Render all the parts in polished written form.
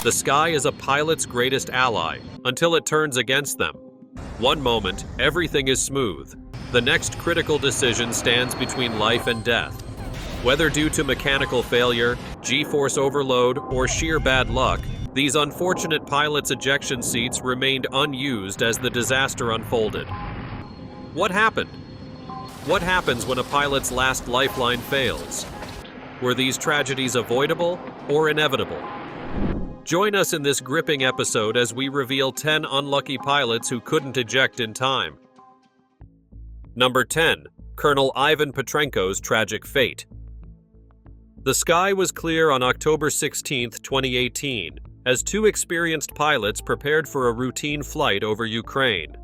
The sky is a pilot's greatest ally, until it turns against them. One moment, everything is smooth. The next critical decision stands between life and death. Whether due to mechanical failure, G-force overload, or sheer bad luck, these unfortunate pilots' ejection seats remained unused as the disaster unfolded. What happened? What happens when a pilot's last lifeline fails? Were these tragedies avoidable or inevitable? Join us in this gripping episode as we reveal 10 unlucky pilots who couldn't eject in time. Number 10. Colonel Ivan Petrenko's tragic fate. The sky was clear on October 16, 2018, as two experienced pilots prepared for a routine flight over Ukraine.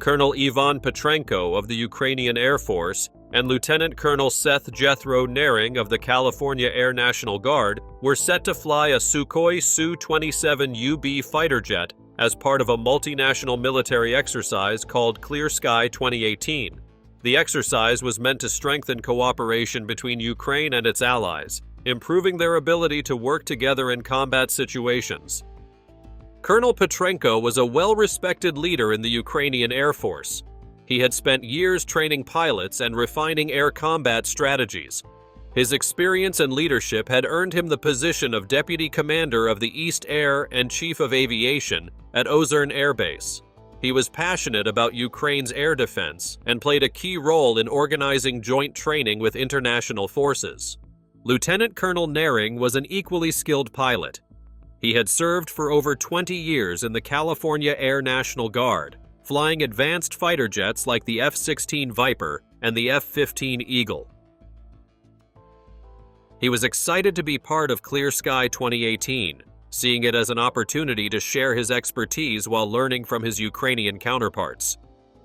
Colonel Ivan Petrenko of the Ukrainian Air Force and Lieutenant Colonel Seth Jethro Nering of the California Air National Guard were set to fly a Sukhoi Su-27UB fighter jet as part of a multinational military exercise called Clear Sky 2018. The exercise was meant to strengthen cooperation between Ukraine and its allies, improving their ability to work together in combat situations. Colonel Petrenko was a well-respected leader in the Ukrainian Air Force. He had spent years training pilots and refining air combat strategies. His experience and leadership had earned him the position of Deputy Commander of the East Air and Chief of Aviation at Ozern Air Base. He was passionate about Ukraine's air defense and played a key role in organizing joint training with international forces. Lieutenant Colonel Nering was an equally skilled pilot. He had served for over 20 years in the California Air National Guard, flying advanced fighter jets like the F-16 Viper and the F-15 Eagle. He was excited to be part of Clear Sky 2018, seeing it as an opportunity to share his expertise while learning from his Ukrainian counterparts.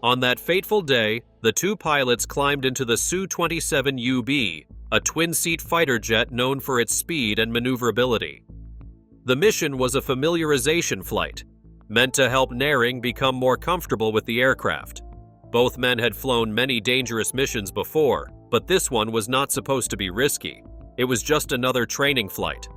On that fateful day, the two pilots climbed into the Su-27UB, a twin-seat fighter jet known for its speed and maneuverability. The mission was a familiarization flight, meant to help Nering become more comfortable with the aircraft. Both men had flown many dangerous missions before, but this one was not supposed to be risky. It was just another training flight.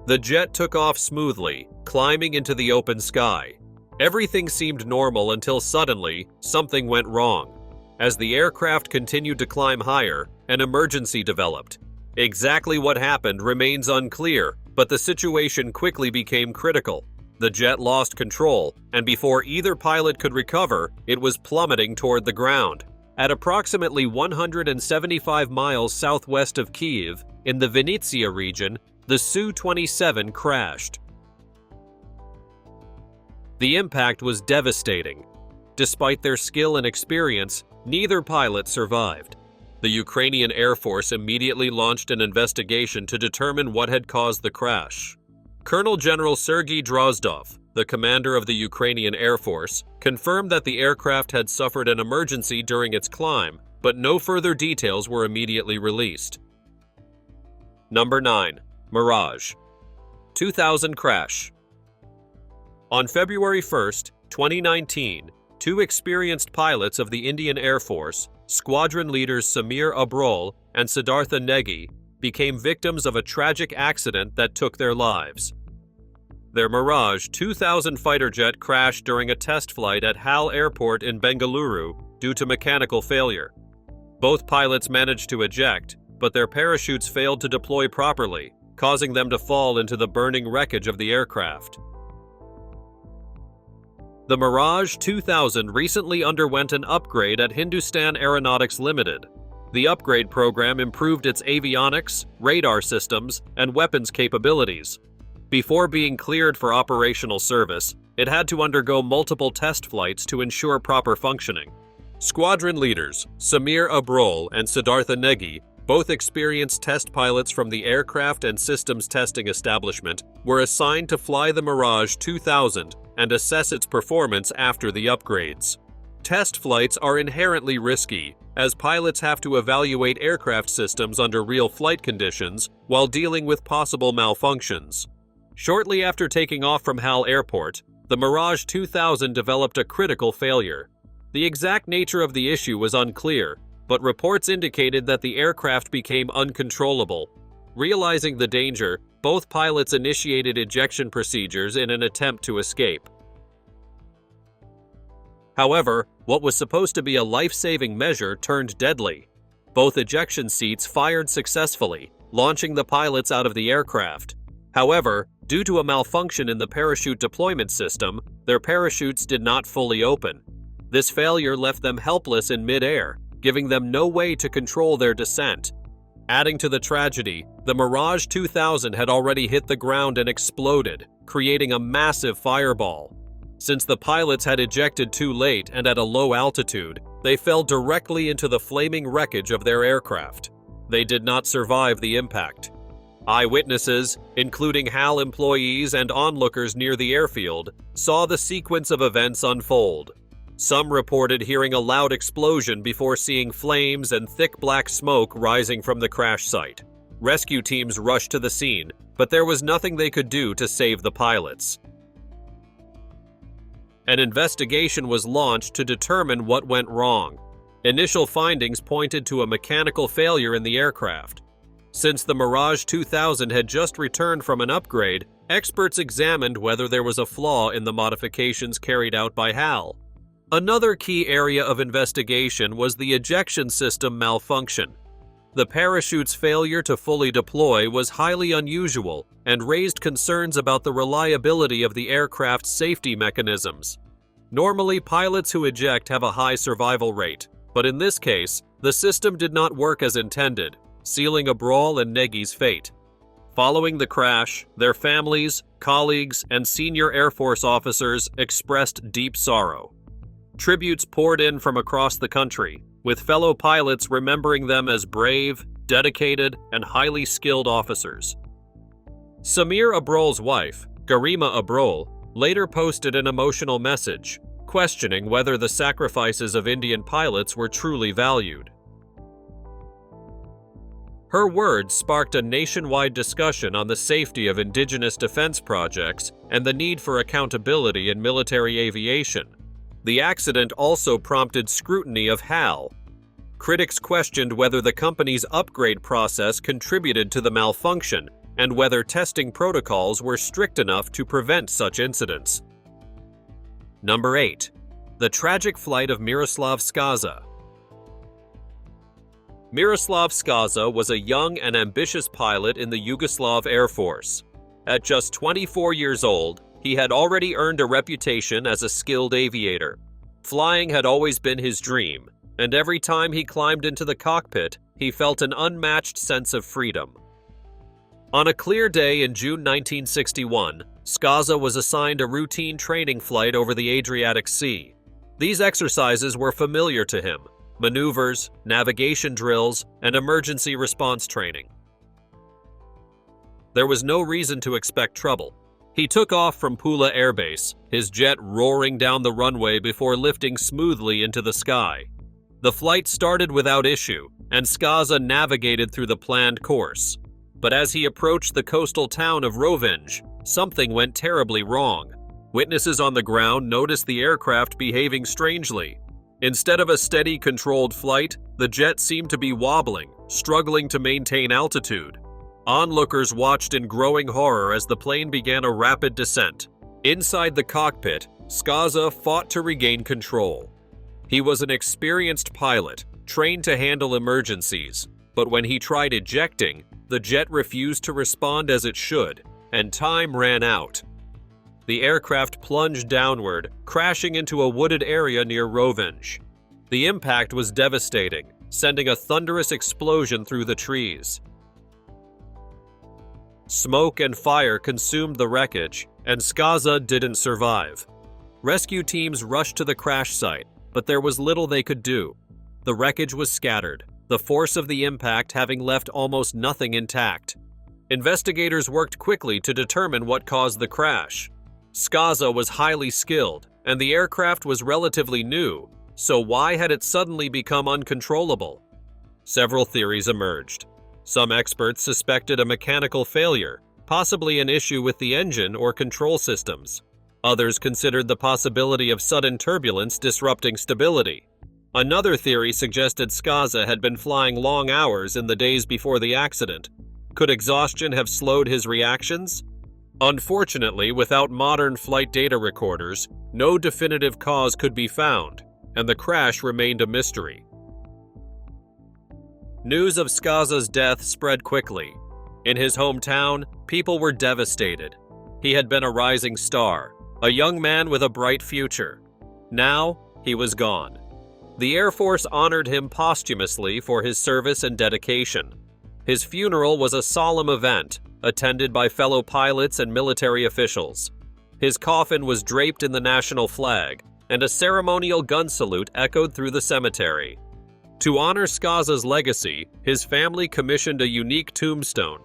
The jet took off smoothly, climbing into the open sky. Everything seemed normal until suddenly, something went wrong. As the aircraft continued to climb higher, an emergency developed. Exactly what happened remains unclear, but the situation quickly became critical. The jet lost control, and before either pilot could recover, it was plummeting toward the ground. At approximately 175 miles southwest of Kyiv, in the Vinnytsia region, the Su-27 crashed. The impact was devastating. Despite their skill and experience, neither pilot survived. The Ukrainian Air Force immediately launched an investigation to determine what had caused the crash. Colonel General Sergei Drozdov, the commander of the Ukrainian Air Force, confirmed that the aircraft had suffered an emergency during its climb, but no further details were immediately released. Number 9. Mirage. 2000 crash. On February 1, 2019, two experienced pilots of the Indian Air Force, squadron leaders Samir Abrol and Siddhartha Negi, became victims of a tragic accident that took their lives. Their Mirage 2000 fighter jet crashed during a test flight at HAL Airport in Bengaluru due to mechanical failure. Both pilots managed to eject, but their parachutes failed to deploy properly, causing them to fall into the burning wreckage of the aircraft. The Mirage 2000 recently underwent an upgrade at Hindustan Aeronautics Limited. The upgrade program improved its avionics, radar systems, and weapons capabilities. Before being cleared for operational service, it had to undergo multiple test flights to ensure proper functioning. Squadron leaders Samir Abrol and Siddhartha Negi, both experienced test pilots from the Aircraft and Systems Testing Establishment, were assigned to fly the Mirage 2000 and assess its performance after the upgrades. Test flights are inherently risky, as pilots have to evaluate aircraft systems under real flight conditions while dealing with possible malfunctions. Shortly after taking off from HAL Airport, the Mirage 2000 developed a critical failure. The exact nature of the issue was unclear, but reports indicated that the aircraft became uncontrollable. Realizing the danger, both pilots initiated ejection procedures in an attempt to escape. However, what was supposed to be a life-saving measure turned deadly. Both ejection seats fired successfully, launching the pilots out of the aircraft. However, due to a malfunction in the parachute deployment system, their parachutes did not fully open. This failure left them helpless in mid-air, giving them no way to control their descent. Adding to the tragedy, the Mirage 2000 had already hit the ground and exploded, creating a massive fireball. Since the pilots had ejected too late and at a low altitude, they fell directly into the flaming wreckage of their aircraft. They did not survive the impact. Eyewitnesses, including HAL employees and onlookers near the airfield, saw the sequence of events unfold. Some reported hearing a loud explosion before seeing flames and thick black smoke rising from the crash site. Rescue teams rushed to the scene, but there was nothing they could do to save the pilots. An investigation was launched to determine what went wrong. Initial findings pointed to a mechanical failure in the aircraft. Since the Mirage 2000 had just returned from an upgrade, experts examined whether there was a flaw in the modifications carried out by HAL. Another key area of investigation was the ejection system malfunction. The parachute's failure to fully deploy was highly unusual and raised concerns about the reliability of the aircraft's safety mechanisms. Normally, pilots who eject have a high survival rate, but in this case, the system did not work as intended, sealing Abrol and Nagy's fate. Following the crash, their families, colleagues, and senior Air Force officers expressed deep sorrow. Tributes poured in from across the country, with fellow pilots remembering them as brave, dedicated, and highly skilled officers. Samir Abrol's wife, Garima Abrol, later posted an emotional message, questioning whether the sacrifices of Indian pilots were truly valued. Her words sparked a nationwide discussion on the safety of indigenous defense projects and the need for accountability in military aviation. The accident also prompted scrutiny of HAL. Critics questioned whether the company's upgrade process contributed to the malfunction and whether testing protocols were strict enough to prevent such incidents. Number 8. The tragic flight of Miroslav Skaza. Miroslav Skaza was a young and ambitious pilot in the Yugoslav Air Force. At just 24 years old, he had already earned a reputation as a skilled aviator. Flying had always been his dream, and every time he climbed into the cockpit, he felt an unmatched sense of freedom. On a clear day in June 1961, Skaza was assigned a routine training flight over the Adriatic Sea. These exercises were familiar to him: maneuvers, navigation drills, and emergency response training. There was no reason to expect trouble. He took off from Pula Air Base, his jet roaring down the runway before lifting smoothly into the sky. The flight started without issue, and Skaza navigated through the planned course. But as he approached the coastal town of Rovinj, something went terribly wrong. Witnesses on the ground noticed the aircraft behaving strangely. Instead of a steady, controlled flight, the jet seemed to be wobbling, struggling to maintain altitude. Onlookers watched in growing horror as the plane began a rapid descent. Inside the cockpit, Skaza fought to regain control. He was an experienced pilot, trained to handle emergencies, but when he tried ejecting, the jet refused to respond as it should, and time ran out. The aircraft plunged downward, crashing into a wooded area near Rovinj. The impact was devastating, sending a thunderous explosion through the trees. Smoke and fire consumed the wreckage, and Skaza didn't survive. Rescue teams rushed to the crash site, but there was little they could do. The wreckage was scattered, the force of the impact having left almost nothing intact. Investigators worked quickly to determine what caused the crash. Skaza was highly skilled, and the aircraft was relatively new, so why had it suddenly become uncontrollable? Several theories emerged. Some experts suspected a mechanical failure, possibly an issue with the engine or control systems. Others considered the possibility of sudden turbulence disrupting stability. Another theory suggested Skaza had been flying long hours in the days before the accident. Could exhaustion have slowed his reactions? Unfortunately, without modern flight data recorders, no definitive cause could be found, and the crash remained a mystery. News of Skaza's death spread quickly. In his hometown, people were devastated. He had been a rising star, a young man with a bright future. Now, he was gone. The Air Force honored him posthumously for his service and dedication. His funeral was a solemn event, attended by fellow pilots and military officials. His coffin was draped in the national flag, and a ceremonial gun salute echoed through the cemetery. To honor Skaza's legacy, his family commissioned a unique tombstone.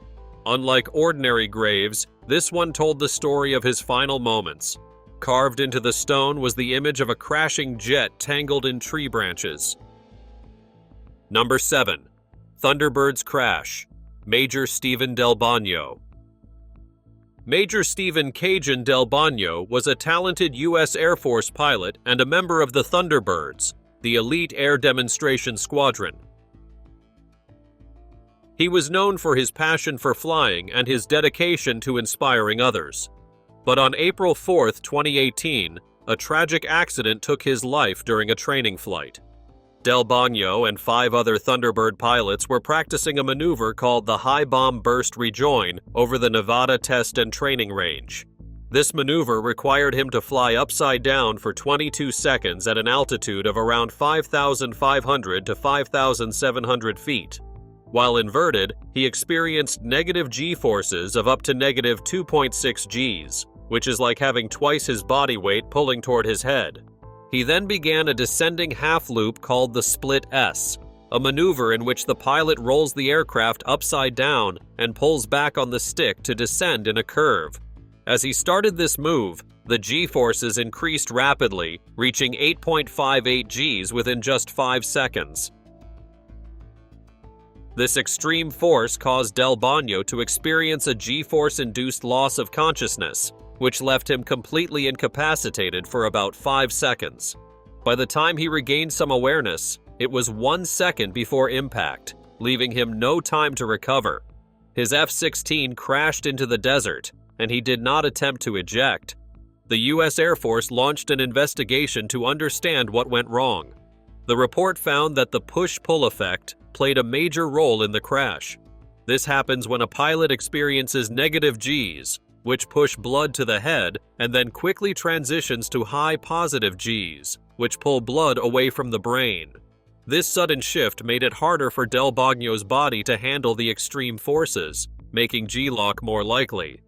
Unlike ordinary graves, this one told the story of his final moments. Carved into the stone was the image of a crashing jet tangled in tree branches. Number 7. Thunderbirds crash. Major Stephen Del Bagno. Major Stephen Cajun Del Bagno was a talented U.S. Air Force pilot and a member of the Thunderbirds, the elite air demonstration squadron. He was known for his passion for flying and his dedication to inspiring others. But on April 4, 2018, a tragic accident took his life during a training flight. Del Bagno and 5 other Thunderbird pilots were practicing a maneuver called the High Bomb Burst Rejoin over the Nevada Test and Training Range. This maneuver required him to fly upside down for 22 seconds at an altitude of around 5,500 to 5,700 feet. While inverted, he experienced negative G-forces of up to negative 2.6 Gs, which is like having twice his body weight pulling toward his head. He then began a descending half-loop called the Split S, a maneuver in which the pilot rolls the aircraft upside down and pulls back on the stick to descend in a curve. As he started this move, the G-forces increased rapidly, reaching 8.58 Gs within just 5 seconds. This extreme force caused Del Bagno to experience a G-force-induced loss of consciousness, which left him completely incapacitated for about 5 seconds. By the time he regained some awareness, it was 1 second before impact, leaving him no time to recover. His F-16 crashed into the desert, and he did not attempt to eject. The U.S. Air Force launched an investigation to understand what went wrong. The report found that the push-pull effect played a major role in the crash. This happens when a pilot experiences negative Gs, which push blood to the head, and then quickly transitions to high positive Gs, which pull blood away from the brain. This sudden shift made it harder for Del Bagno's body to handle the extreme forces, making G-lock more likely.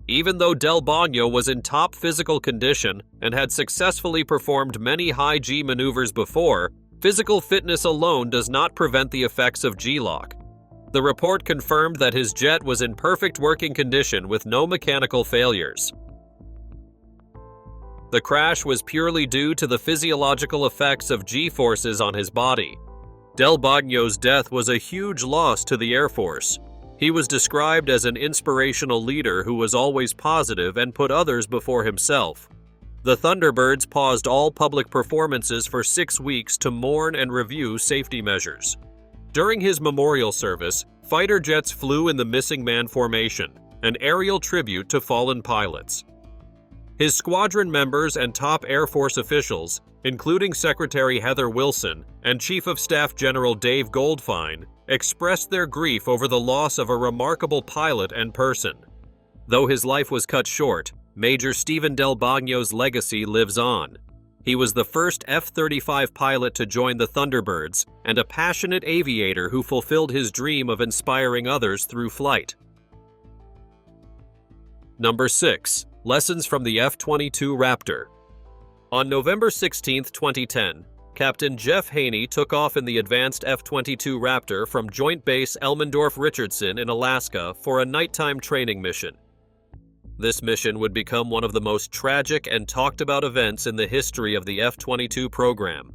Even though Del Bagno was in top physical condition and had successfully performed many high G maneuvers before, physical fitness alone does not prevent the effects of G-lock. The report confirmed that his jet was in perfect working condition with no mechanical failures. The crash was purely due to the physiological effects of G-forces on his body. Del Bagno's death was a huge loss to the Air Force. He was described as an inspirational leader who was always positive and put others before himself. The Thunderbirds paused all public performances for 6 weeks to mourn and review safety measures. During his memorial service, fighter jets flew in the missing man formation, an aerial tribute to fallen pilots. His squadron members and top Air Force officials, including Secretary Heather Wilson and Chief of Staff General Dave Goldfein, expressed their grief over the loss of a remarkable pilot and person. Though his life was cut short, Major Stephen Del Bagno's legacy lives on. He was the first F-35 pilot to join the Thunderbirds and a passionate aviator who fulfilled his dream of inspiring others through flight. Number 6. Lessons from the F-22 Raptor. On November 16, 2010, Captain Jeff Haney took off in the advanced F-22 Raptor from Joint Base Elmendorf-Richardson in Alaska for a nighttime training mission. This mission would become one of the most tragic and talked about events in the history of the F-22 program.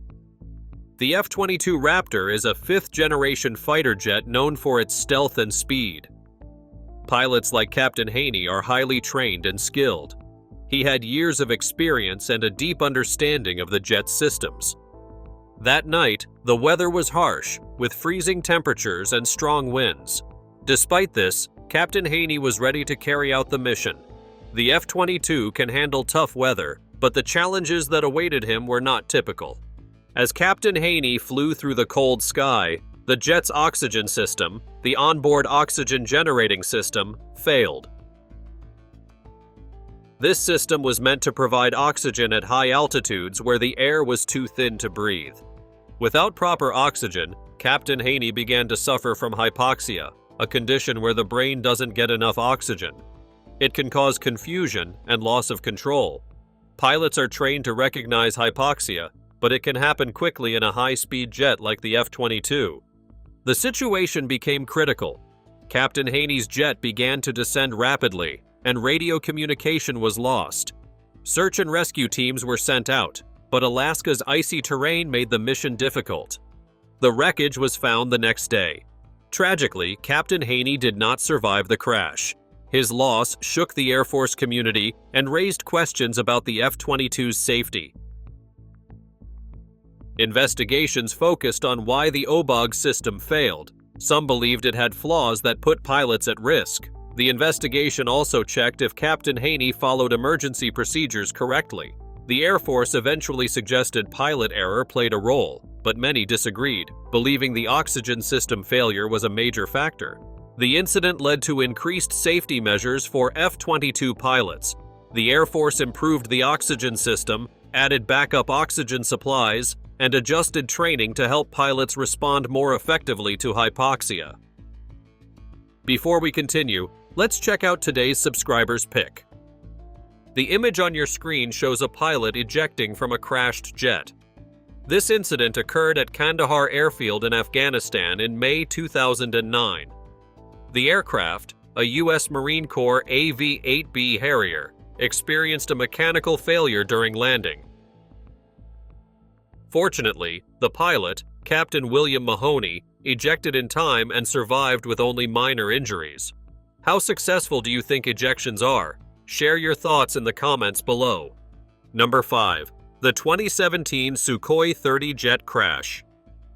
The F-22 Raptor is a fifth-generation fighter jet known for its stealth and speed. Pilots like Captain Haney are highly trained and skilled. He had years of experience and a deep understanding of the jet's systems. That night, the weather was harsh, with freezing temperatures and strong winds. Despite this, Captain Haney was ready to carry out the mission. The F-22 can handle tough weather, but the challenges that awaited him were not typical. As Captain Haney flew through the cold sky, the jet's oxygen system, the onboard oxygen generating system, failed. This system was meant to provide oxygen at high altitudes where the air was too thin to breathe. Without proper oxygen, Captain Haney began to suffer from hypoxia, a condition where the brain doesn't get enough oxygen. It can cause confusion and loss of control. Pilots are trained to recognize hypoxia, but it can happen quickly in a high-speed jet like the F-22. The situation became critical. Captain Haney's jet began to descend rapidly, and radio communication was lost. Search and rescue teams were sent out, but Alaska's icy terrain made the mission difficult. The wreckage was found the next day. Tragically, Captain Haney did not survive the crash. His loss shook the Air Force community and raised questions about the F-22's safety. Investigations focused on why the OBOG system failed. Some believed it had flaws that put pilots at risk. The investigation also checked if Captain Haney followed emergency procedures correctly. The Air Force eventually suggested pilot error played a role, but many disagreed, believing the oxygen system failure was a major factor. The incident led to increased safety measures for F-22 pilots. The Air Force improved the oxygen system, added backup oxygen supplies, and adjusted training to help pilots respond more effectively to hypoxia. Before we continue, let's check out today's subscriber's pick. The image on your screen shows a pilot ejecting from a crashed jet. This incident occurred at Kandahar Airfield in Afghanistan in May 2009. The aircraft, a U.S. Marine Corps AV-8B Harrier, experienced a mechanical failure during landing. Fortunately, the pilot, Captain William Mahoney, ejected in time and survived with only minor injuries. How successful do you think ejections are? Share your thoughts in the comments below. Number 5. The 2017 Sukhoi 30 jet crash.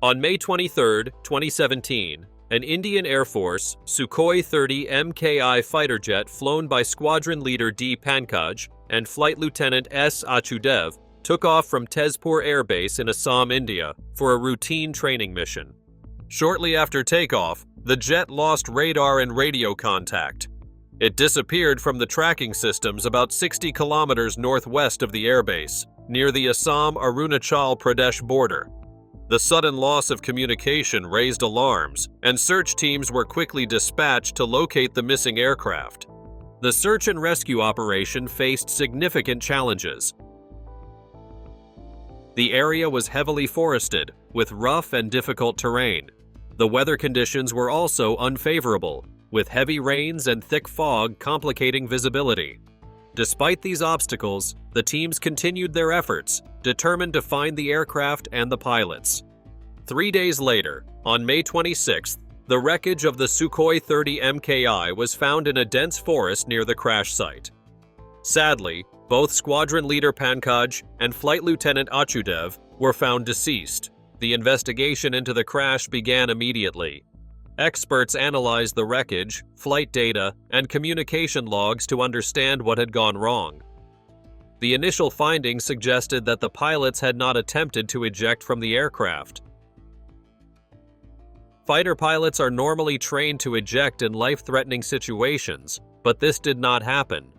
On May 23, 2017, an Indian Air Force Sukhoi 30 MKI fighter jet flown by Squadron Leader D. Pankaj and Flight Lieutenant S. Achudev took off from Tezpur Air Base in Assam, India, for a routine training mission. Shortly after takeoff, the jet lost radar and radio contact. It disappeared from the tracking systems about 60 kilometers northwest of the airbase, near the Assam-Arunachal Pradesh border. The sudden loss of communication raised alarms, and search teams were quickly dispatched to locate the missing aircraft. The search and rescue operation faced significant challenges. The area was heavily forested, with rough and difficult terrain. The weather conditions were also unfavorable, with heavy rains and thick fog complicating visibility. Despite these obstacles, the teams continued their efforts, determined to find the aircraft and the pilots. 3 days later, on May 26th, the wreckage of the Sukhoi 30 MKI was found in a dense forest near the crash site. Sadly, both Squadron Leader Pankaj and Flight Lieutenant Achudev were found deceased. The investigation into the crash began immediately. Experts analyzed the wreckage, flight data, and communication logs to understand what had gone wrong. The initial findings suggested that the pilots had not attempted to eject from the aircraft. Fighter pilots are normally trained to eject in life-threatening situations, but this did not happen.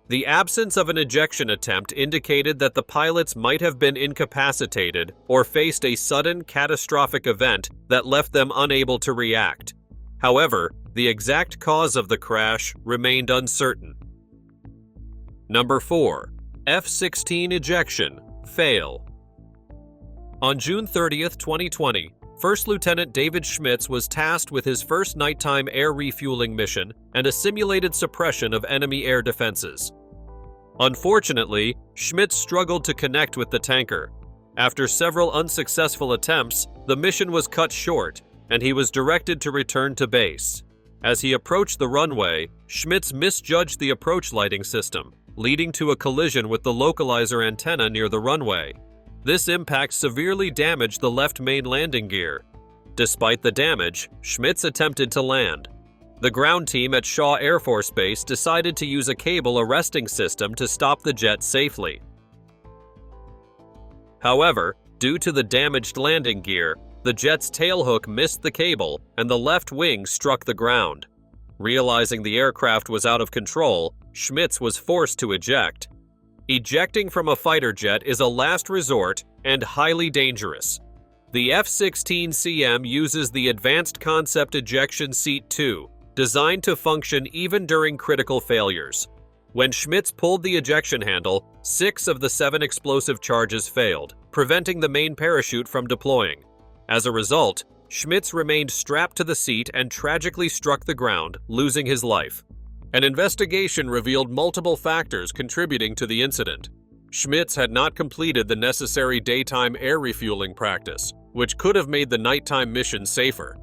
The absence of an ejection attempt indicated that the pilots might have been incapacitated or faced a sudden catastrophic event that left them unable to react. However, the exact cause of the crash remained uncertain. Number 4. F-16 ejection, fail. On June 30, 2020, First Lieutenant David Schmitz was tasked with his first nighttime air refueling mission and a simulated suppression of enemy air defenses. Unfortunately, Schmitz struggled to connect with the tanker. After several unsuccessful attempts, the mission was cut short, and he was directed to return to base. As he approached the runway, Schmitz misjudged the approach lighting system, leading to a collision with the localizer antenna near the runway. This impact severely damaged the left main landing gear. Despite the damage, Schmitz attempted to land. The ground team at Shaw Air Force Base decided to use a cable arresting system to stop the jet safely. However, due to the damaged landing gear, the jet's tailhook missed the cable and the left wing struck the ground. Realizing the aircraft was out of control, Schmitz was forced to eject. Ejecting from a fighter jet is a last resort and highly dangerous. The F-16CM uses the Advanced Concept Ejection Seat 2, designed to function even during critical failures. When Schmitz pulled the ejection handle, 6 of the 7 explosive charges failed, preventing the main parachute from deploying. As a result, Schmitz remained strapped to the seat and tragically struck the ground, losing his life. An investigation revealed multiple factors contributing to the incident. Schmitz had not completed the necessary daytime air refueling practice, which could have made the nighttime mission safer.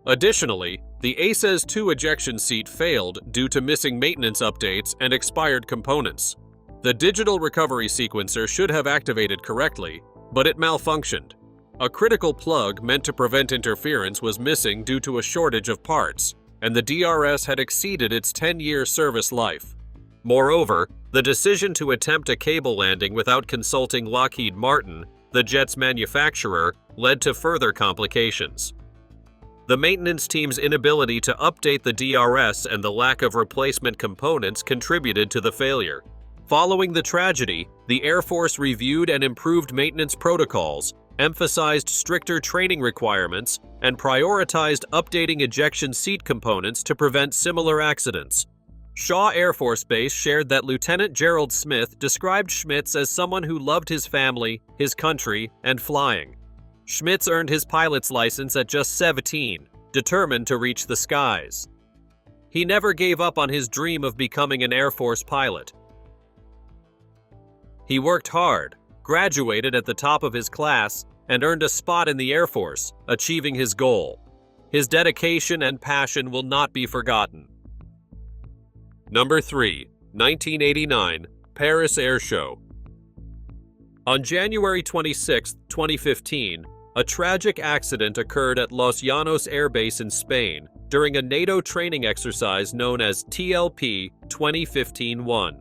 Additionally, the ACES-2 ejection seat failed due to missing maintenance updates and expired components. The digital recovery sequencer should have activated correctly, but it malfunctioned. A critical plug meant to prevent interference was missing due to a shortage of parts, and the DRS had exceeded its 10-year service life. Moreover, the decision to attempt a cable landing without consulting Lockheed Martin, the jet's manufacturer, led to further complications. The maintenance team's inability to update the DRS and the lack of replacement components contributed to the failure. Following the tragedy, the Air Force reviewed and improved maintenance protocols, emphasized stricter training requirements, and prioritized updating ejection seat components to prevent similar accidents. Shaw Air Force Base shared that Lieutenant Gerald Smith described Schmitz as someone who loved his family, his country, and flying. Schmitz earned his pilot's license at just 17, determined to reach the skies. He never gave up on his dream of becoming an Air Force pilot. He worked hard, graduated at the top of his class, and earned a spot in the Air Force, achieving his goal. His dedication and passion will not be forgotten. Number 3. 1989 Paris Air Show. On January 26, 2015, a tragic accident occurred at Los Llanos Air Base in Spain during a NATO training exercise known as TLP 2015-1.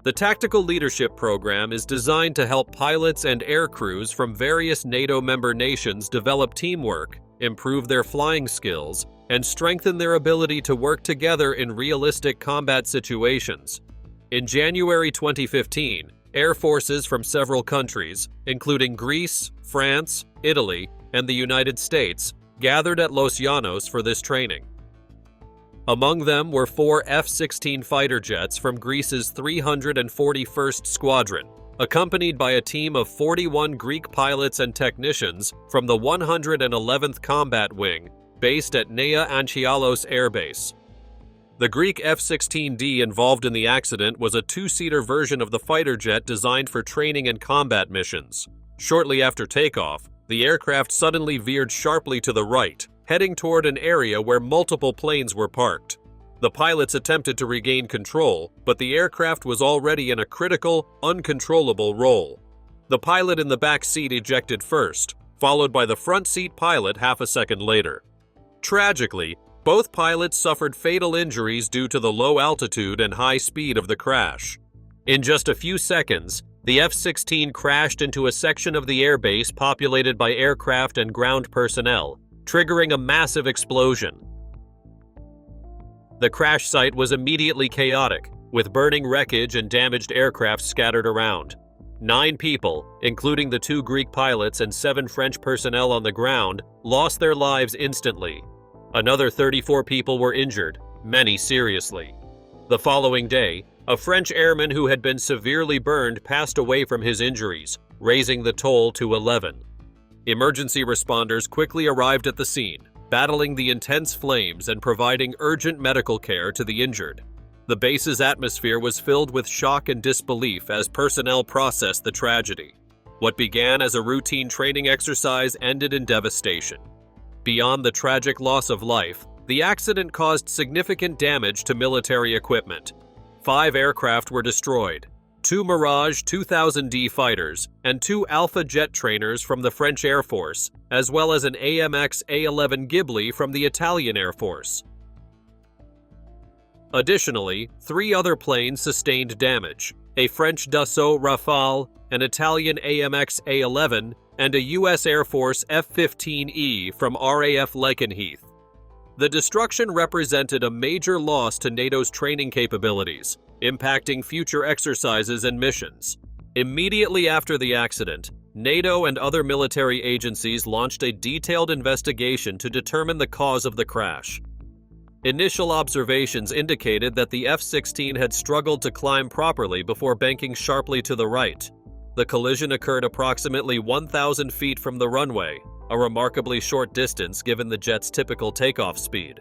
The Tactical Leadership Program is designed to help pilots and air crews from various NATO member nations develop teamwork, improve their flying skills, and strengthen their ability to work together in realistic combat situations. In January 2015, air forces from several countries, including Greece, France, Italy, and the United States, gathered at Los Llanos for this training. Among them were 4 F-16 fighter jets from Greece's 341st Squadron, accompanied by a team of 41 Greek pilots and technicians from the 111th Combat Wing, based at Nea Anchialos Air Base. The Greek F-16D involved in the accident was a 2-seater version of the fighter jet designed for training and combat missions. Shortly after takeoff, the aircraft suddenly veered sharply to the right, heading toward an area where multiple planes were parked. The pilots attempted to regain control, but the aircraft was already in a critical, uncontrollable roll. The pilot in the back seat ejected first, followed by the front seat pilot half a second later. Tragically, both pilots suffered fatal injuries due to the low altitude and high speed of the crash. In just a few seconds, the F-16 crashed into a section of the airbase populated by aircraft and ground personnel, triggering a massive explosion. The crash site was immediately chaotic, with burning wreckage and damaged aircraft scattered around. 9 people, including the 2 Greek pilots and 7 French personnel on the ground, lost their lives instantly. Another 34 people were injured, many seriously. The following day, a French airman who had been severely burned passed away from his injuries, raising the toll to 11. Emergency responders quickly arrived at the scene, battling the intense flames and providing urgent medical care to the injured. The base's atmosphere was filled with shock and disbelief as personnel processed the tragedy. What began as a routine training exercise ended in devastation. Beyond the tragic loss of life, the accident caused significant damage to military equipment. 5 aircraft were destroyed. 2 Mirage 2000D fighters, and 2 Alpha jet trainers from the French Air Force, as well as an AMX A-11 Ghibli from the Italian Air Force. Additionally, 3 other planes sustained damage: a French Dassault Rafale, an Italian AMX A-11, and a U.S. Air Force F-15E from RAF Lakenheath. The destruction represented a major loss to NATO's training capabilities, impacting future exercises and missions. Immediately after the accident, NATO and other military agencies launched a detailed investigation to determine the cause of the crash. Initial observations indicated that the F-16 had struggled to climb properly before banking sharply to the right. The collision occurred approximately 1,000 feet from the runway, a remarkably short distance given the jet's typical takeoff speed.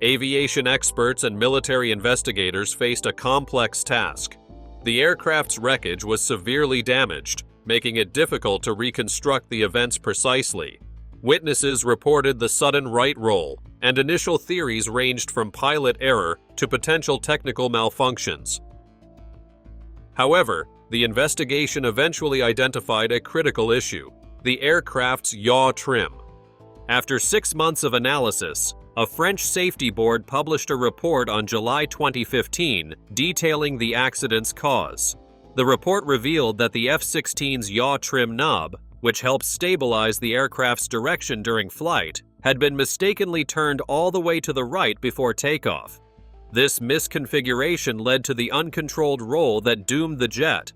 Aviation experts and military investigators faced a complex task. The aircraft's wreckage was severely damaged, making it difficult to reconstruct the events precisely. Witnesses reported the sudden right roll, and initial theories ranged from pilot error to potential technical malfunctions. However, the investigation eventually identified a critical issue: the aircraft's yaw trim. After 6 months of analysis, a French safety board published a report on July 2015 detailing the accident's cause. The report revealed that the F-16's yaw trim knob, which helps stabilize the aircraft's direction during flight, had been mistakenly turned all the way to the right before takeoff. This misconfiguration led to the uncontrolled roll that doomed the jet.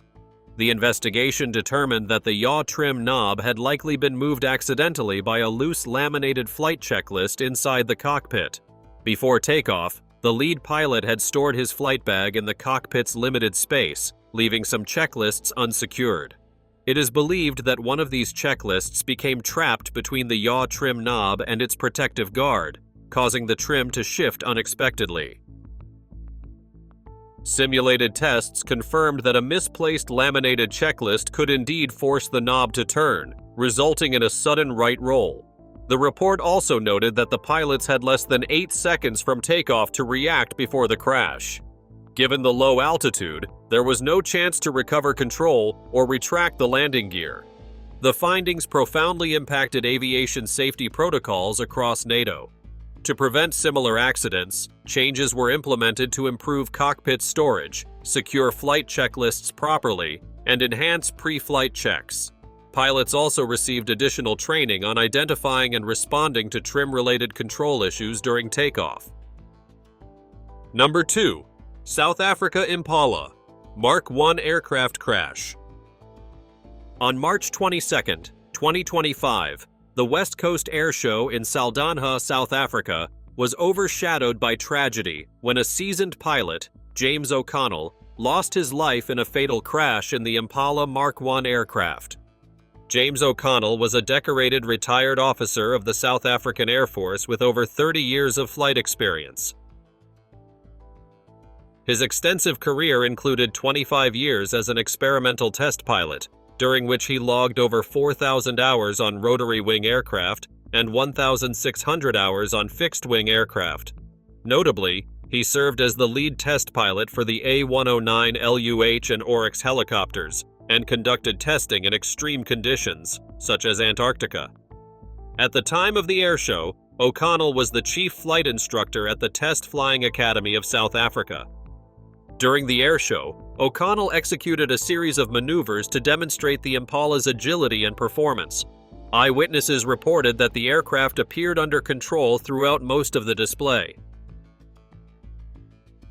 The investigation determined that the yaw trim knob had likely been moved accidentally by a loose laminated flight checklist inside the cockpit. Before takeoff, the lead pilot had stored his flight bag in the cockpit's limited space, leaving some checklists unsecured. It is believed that one of these checklists became trapped between the yaw trim knob and its protective guard, causing the trim to shift unexpectedly. Simulated tests confirmed that a misplaced laminated checklist could indeed force the knob to turn, resulting in a sudden right roll. The report also noted that the pilots had less than 8 seconds from takeoff to react before the crash. Given the low altitude, there was no chance to recover control or retract the landing gear. The findings profoundly impacted aviation safety protocols across NATO. To prevent similar accidents, changes were implemented to improve cockpit storage, secure flight checklists properly, and enhance pre-flight checks. Pilots also received additional training on identifying and responding to trim-related control issues during takeoff. Number 2. South Africa Impala Mark 1 aircraft crash. On March 22, 2025, the West Coast Airshow in Saldanha, South Africa, was overshadowed by tragedy when a seasoned pilot, James O'Connell, lost his life in a fatal crash in the Impala Mark 1 aircraft. James O'Connell was a decorated retired officer of the South African Air Force with over 30 years of flight experience. His extensive career included 25 years as an experimental test pilot, during which he logged over 4,000 hours on rotary-wing aircraft and 1,600 hours on fixed-wing aircraft. Notably, he served as the lead test pilot for the A-109 LUH and Oryx helicopters and conducted testing in extreme conditions, such as Antarctica. At the time of the airshow, O'Connell was the chief flight instructor at the Test Flying Academy of South Africa. During the airshow, O'Connell executed a series of maneuvers to demonstrate the Impala's agility and performance. Eyewitnesses reported that the aircraft appeared under control throughout most of the display.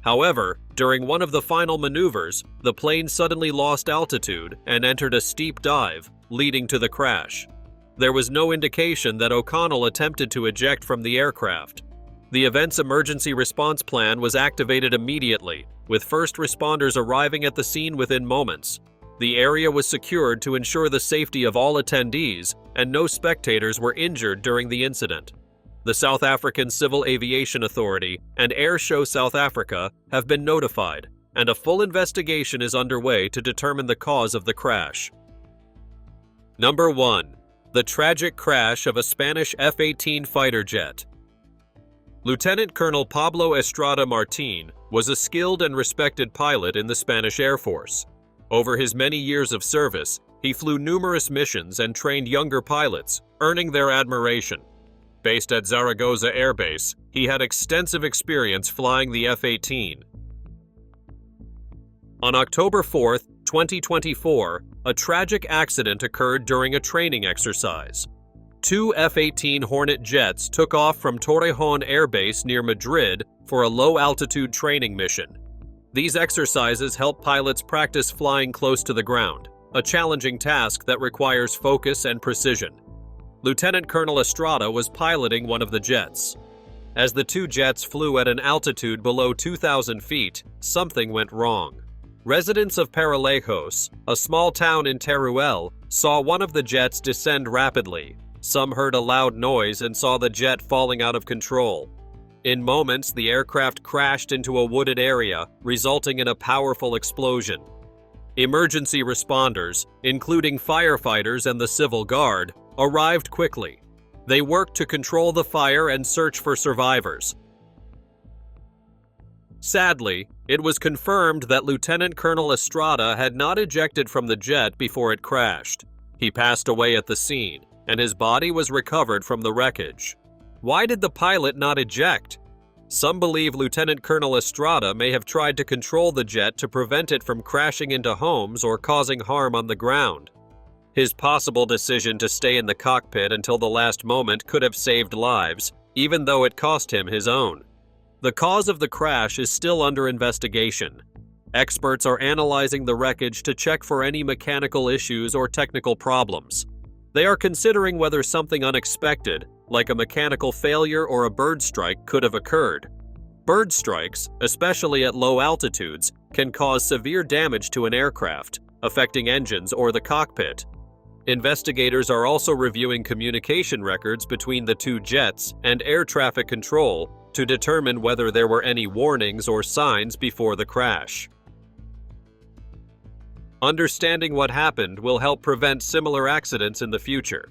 However, during one of the final maneuvers, the plane suddenly lost altitude and entered a steep dive, leading to the crash. There was no indication that O'Connell attempted to eject from the aircraft. The event's emergency response plan was activated immediately, with first responders arriving at the scene within moments. The area was secured to ensure the safety of all attendees, and no spectators were injured during the incident. The South African Civil Aviation Authority and Airshow South Africa have been notified, and a full investigation is underway to determine the cause of the crash. Number 1. The tragic crash of a Spanish F-18 fighter jet. Lieutenant Colonel Pablo Estrada Martín was a skilled and respected pilot in the Spanish Air Force. Over his many years of service, he flew numerous missions and trained younger pilots, earning their admiration. Based at Zaragoza Air Base, he had extensive experience flying the F-18. On October 4, 2024, a tragic accident occurred during a training exercise. Two F-18 Hornet jets took off from Torrejon Air Base near Madrid for a low-altitude training mission. These exercises help pilots practice flying close to the ground, a challenging task that requires focus and precision. Lieutenant Colonel Estrada was piloting one of the jets. As the two jets flew at an altitude below 2,000 feet, something went wrong. Residents of Peralejos, a small town in Teruel, saw one of the jets descend rapidly. Some heard a loud noise and saw the jet falling out of control. In moments, the aircraft crashed into a wooded area, resulting in a powerful explosion. Emergency responders, including firefighters and the Civil Guard, arrived quickly. They worked to control the fire and search for survivors. Sadly, it was confirmed that Lieutenant Colonel Estrada had not ejected from the jet before it crashed. He passed away at the scene, and his body was recovered from the wreckage. Why did the pilot not eject? Some believe Lieutenant Colonel Estrada may have tried to control the jet to prevent it from crashing into homes or causing harm on the ground. His possible decision to stay in the cockpit until the last moment could have saved lives, even though it cost him his own. The cause of the crash is still under investigation. Experts are analyzing the wreckage to check for any mechanical issues or technical problems. They are considering whether something unexpected, like a mechanical failure or a bird strike, could have occurred. Bird strikes, especially at low altitudes, can cause severe damage to an aircraft, affecting engines or the cockpit. Investigators are also reviewing communication records between the two jets and air traffic control to determine whether there were any warnings or signs before the crash. Understanding what happened will help prevent similar accidents in the future.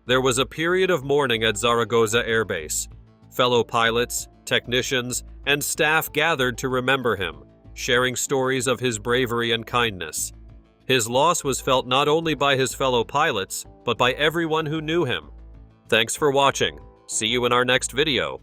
There was a period of mourning at Zaragoza Air Base. Fellow pilots, technicians, and staff gathered to remember him, sharing stories of his bravery and kindness. His loss was felt not only by his fellow pilots, but by everyone who knew him. Thanks for watching. See you in our next video.